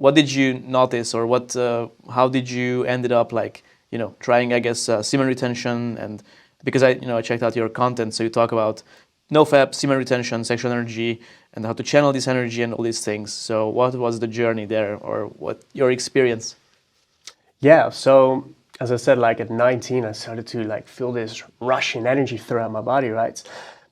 what did you notice, or how did you ended up like, trying, I guess, semen retention? And because I checked out your content, so you talk about NoFap, semen retention, sexual energy, and how to channel this energy and all these things. So what was the journey there, or what your experience? Yeah, so as I said, like at 19, I started to like feel this rush in energy throughout my body, right?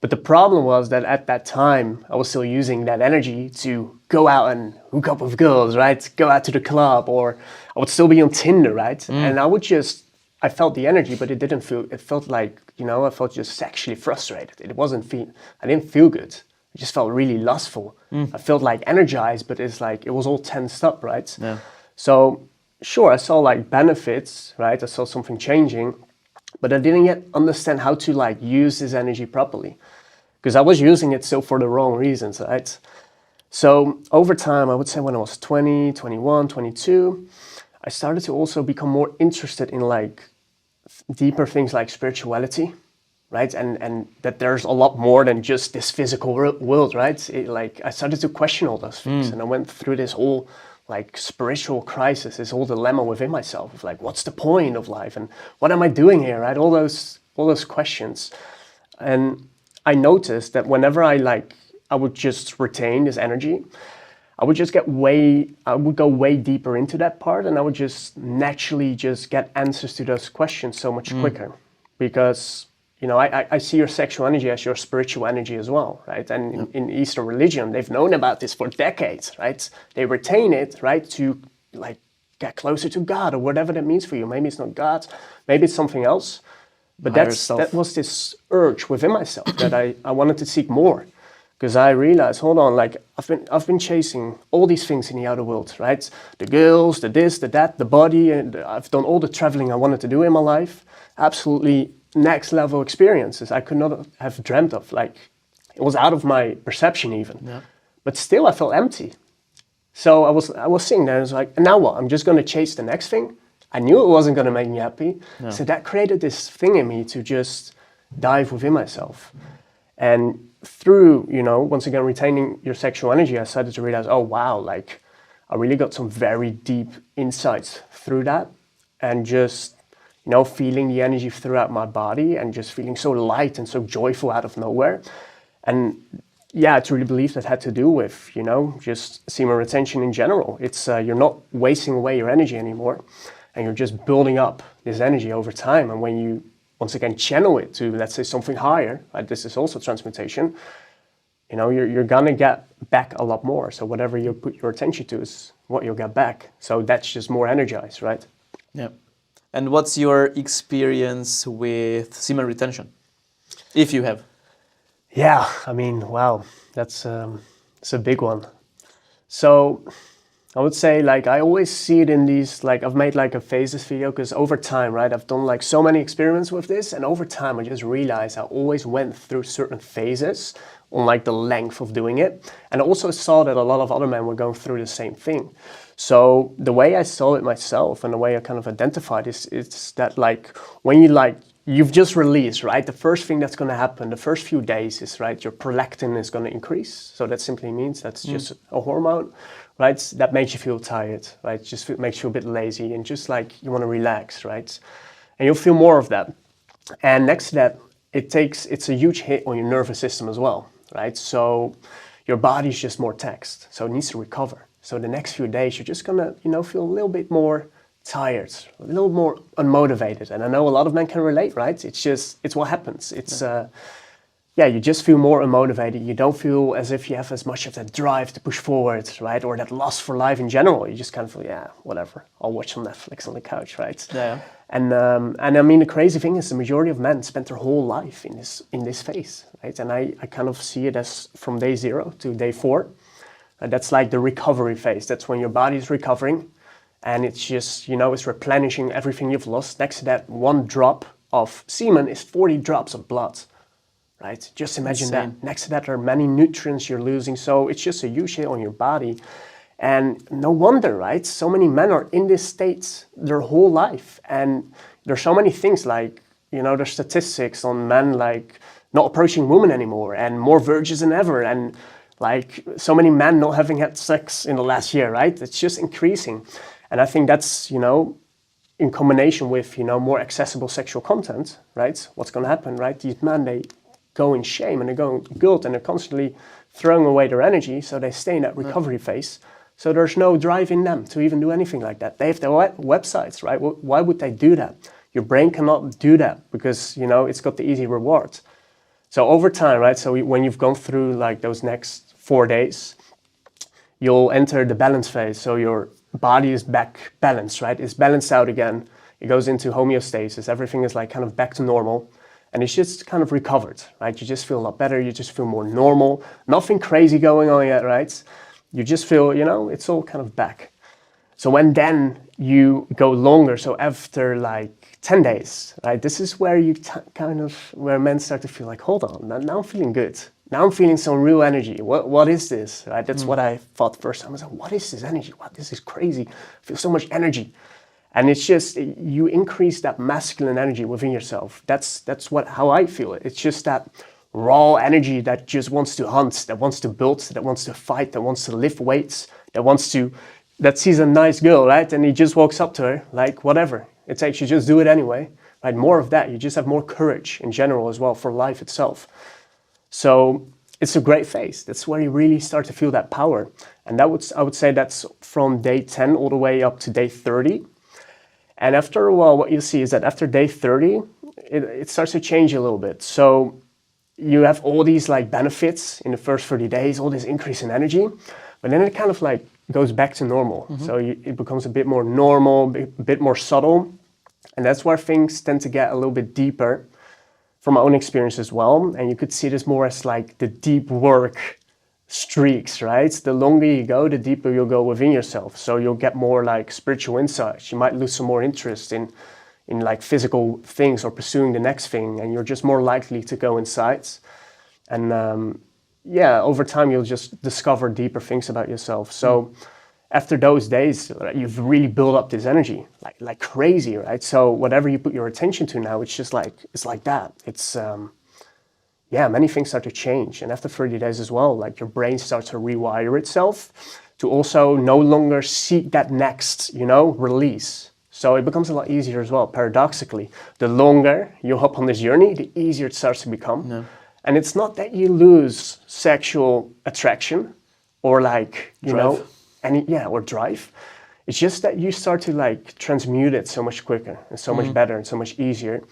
But the problem was that at that time, I was still using that energy to go out and hook up with girls, right? Go out to the club, or I would still be on Tinder, right? And I felt the energy, but it felt like, I felt just sexually frustrated. I didn't feel good. I just felt really lustful. I felt like energized, but it's like, it was all tensed up, right? Yeah. So sure, I saw like benefits, right? I saw something changing, but I didn't yet understand how to like use this energy properly, because I was using it still for the wrong reasons, right? So over time, I would say when I was 20, 21, 22, I started to also become more interested in like deeper things like spirituality, right? And that there's a lot more than just this physical world, right? I started to question all those things, and I went through this whole like spiritual crisis, this whole dilemma within myself of like, what's the point of life, and what am I doing here, right? All those questions. And I noticed that whenever I would just retain this energy, I would go way deeper into that part, and I would just naturally just get answers to those questions so much quicker. Because, I see your sexual energy as your spiritual energy as well, right? And in Eastern religion, they've known about this for decades, right? They retain it, right, to like get closer to God or whatever that means for you. Maybe it's not God, maybe it's something else. But that was this urge within myself that I wanted to seek more, because I realized, hold on, like I've been chasing all these things in the outer world, right? The girls, the this, the that, the body, and I've done all the traveling I wanted to do in my life. Absolutely next level experiences I could not have dreamt of. Like it was out of my perception even. Yeah. But still I felt empty. So I was sitting there and I was like, now what? I'm just going to chase the next thing. I knew it wasn't going to make me happy. No. So that created this thing in me to just dive within myself. And through, once again, retaining your sexual energy, I started to realize, oh, wow, like I really got some very deep insights through that. And just, feeling the energy throughout my body and just feeling so light and so joyful out of nowhere. And yeah, I truly believe that had to do with, just semen retention in general. It's you're not wasting away your energy anymore, and you're just building up this energy over time. And when you, once again, channel it to, let's say, something higher, right? This is also transmutation, you're gonna get back a lot more. So whatever you put your attention to is what you'll get back. So that's just more energized, right? Yeah. And what's your experience with semen retention, if you have? Yeah, I mean, wow, it's a big one. So I would say, like, I always see it in these, like, I've made like a phases video, because over time, right, I've done like so many experiments with this, and over time I just realized I always went through certain phases on like the length of doing it. And I also saw that a lot of other men were going through the same thing. So the way I saw it myself and the way I kind of identified is that like when you've just released, right? The first thing that's going to happen the first few days is, right, your prolactin is going to increase. So that simply means that's just a hormone, right? That makes you feel tired, right? Just makes you a bit lazy and just like you want to relax, right? And you'll feel more of that. And next to that, it's a huge hit on your nervous system as well, right? So your body's just more taxed, so it needs to recover. So the next few days, you're just gonna, feel a little bit more tired, a little more unmotivated. And I know a lot of men can relate, right? It's what happens. You just feel more unmotivated. You don't feel as if you have as much of that drive to push forward, right? Or that lust for life in general. You just kind of feel, yeah, whatever. I'll watch some Netflix on the couch, right? Yeah. And I mean, the crazy thing is the majority of men spend their whole life in this phase, right? And I kind of see it as from day 0 to day 4. That's like the recovery phase. That's when your body's recovering, and it's just, it's replenishing everything you've lost. Next to that, 1 drop of semen is 40 drops of blood, right? Just imagine that. Next to that, there are many nutrients you're losing. So it's just a huge hit on your body. And no wonder, right? So many men are in this state their whole life. And there's so many things like, there's statistics on men like not approaching women anymore and more virgins than ever. And Like so many men not having had sex in the last year, right? It's just increasing. And I think that's, in combination with, more accessible sexual content, right? What's going to happen, right? These men, they go in shame and they go in guilt and they're constantly throwing away their energy. So they stay in that recovery phase. So there's no drive in them to even do anything like that. They have their websites, right? Why would they do that? Your brain cannot do that because, it's got the easy reward. So over time, right? So when you've gone through like those next 4 days, you'll enter the balance phase. So your body is back balanced, right? It's balanced out again. It goes into homeostasis. Everything is like kind of back to normal. And it's just kind of recovered, right? You just feel a lot better. You just feel more normal. Nothing crazy going on yet, right? You just feel, it's all kind of back. So when then you go longer, so after like 10 days, right? This is where you where men start to feel like, hold on, now I'm feeling good. Now I'm feeling some real energy. What is this, right? That's what I thought the first time. I was like, what is this energy? What, this is crazy. I feel so much energy. And it's just, you increase that masculine energy within yourself. That's how I feel it. It's just that raw energy that just wants to hunt, that wants to build, that wants to fight, that wants to lift weights, that sees a nice girl, right? And he just walks up to her, like whatever it takes, you just do it anyway, right? More of that. You just have more courage in general as well for life itself. So it's a great phase. That's where you really start to feel that power. And I would say that's from day 10 all the way up to day 30. And after a while, what you see is that after day 30, it starts to change a little bit. So you have all these like benefits in the first 30 days, all this increase in energy, but then it kind of like goes back to normal. Mm-hmm. So it becomes a bit more normal, a bit more subtle. And that's where things tend to get a little bit deeper from my own experience as well. And you could see this more as like the deep work streaks, right? The longer you go, the deeper you'll go within yourself. So you'll get more like spiritual insights. You might lose some more interest in like physical things or pursuing the next thing, and you're just more likely to go inside. And over time you'll just discover deeper things about yourself. So after those days, you've really built up this energy like crazy, right? So whatever you put your attention to now, it's just like, it's like that. It's, many things start to change. And after 30 days as well, like your brain starts to rewire itself to also no longer seek that next, release. So it becomes a lot easier as well, paradoxically. The longer you hop on this journey, the easier it starts to become. Yeah. And it's not that you lose sexual attraction or like, or drive. It's just that you start to like transmute it so much quicker and so much better and so much easier.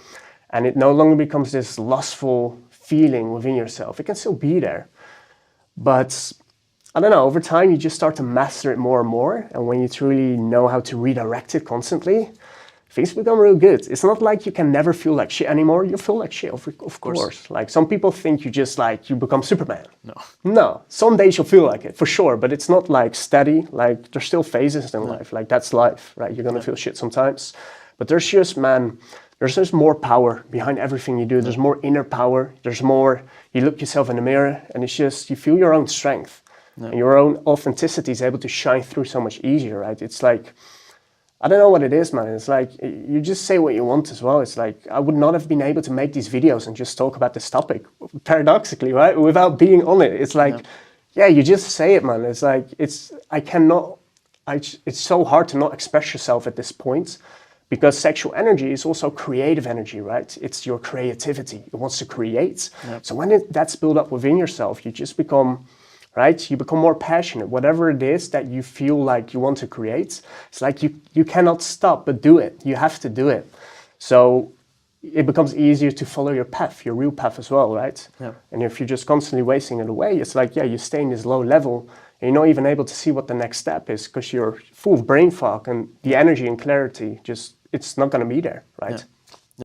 And it no longer becomes this lustful feeling within yourself. It can still be there. But I don't know, over time you just start to master it more and more. And when you truly know how to redirect it constantly, things become real good. It's not like you can never feel like shit anymore. You feel like shit, of course. Like some people think you just like, you become Superman. No, some days you'll feel like it, for sure. But it's not like steady. Like there's still phases in life. Like that's life, right? You're gonna feel shit sometimes. But there's just more power behind everything you do. There's more inner power. There's more, you look yourself in the mirror and it's just, you feel your own strength. And your own authenticity is able to shine through so much easier, right? It's like, I don't know what it is, man. It's like, you just say what you want as well. It's like, I would not have been able to make these videos and just talk about this topic, paradoxically, right? Without being on it. It's like, you just say it, man. It's like, it's so hard to not express yourself at this point because sexual energy is also creative energy, right? It's your creativity. It wants to create. Yep. So when that's built up within yourself, you just become... right? You become more passionate. Whatever it is that you feel like you want to create, it's like you cannot stop but do it. You have to do it. So it becomes easier to follow your path, your real path as well, right? Yeah. And if you're just constantly wasting it away, it's like, you stay in this low level and you're not even able to see what the next step is because you're full of brain fog and the energy and clarity just, it's not going to be there, right? Yeah.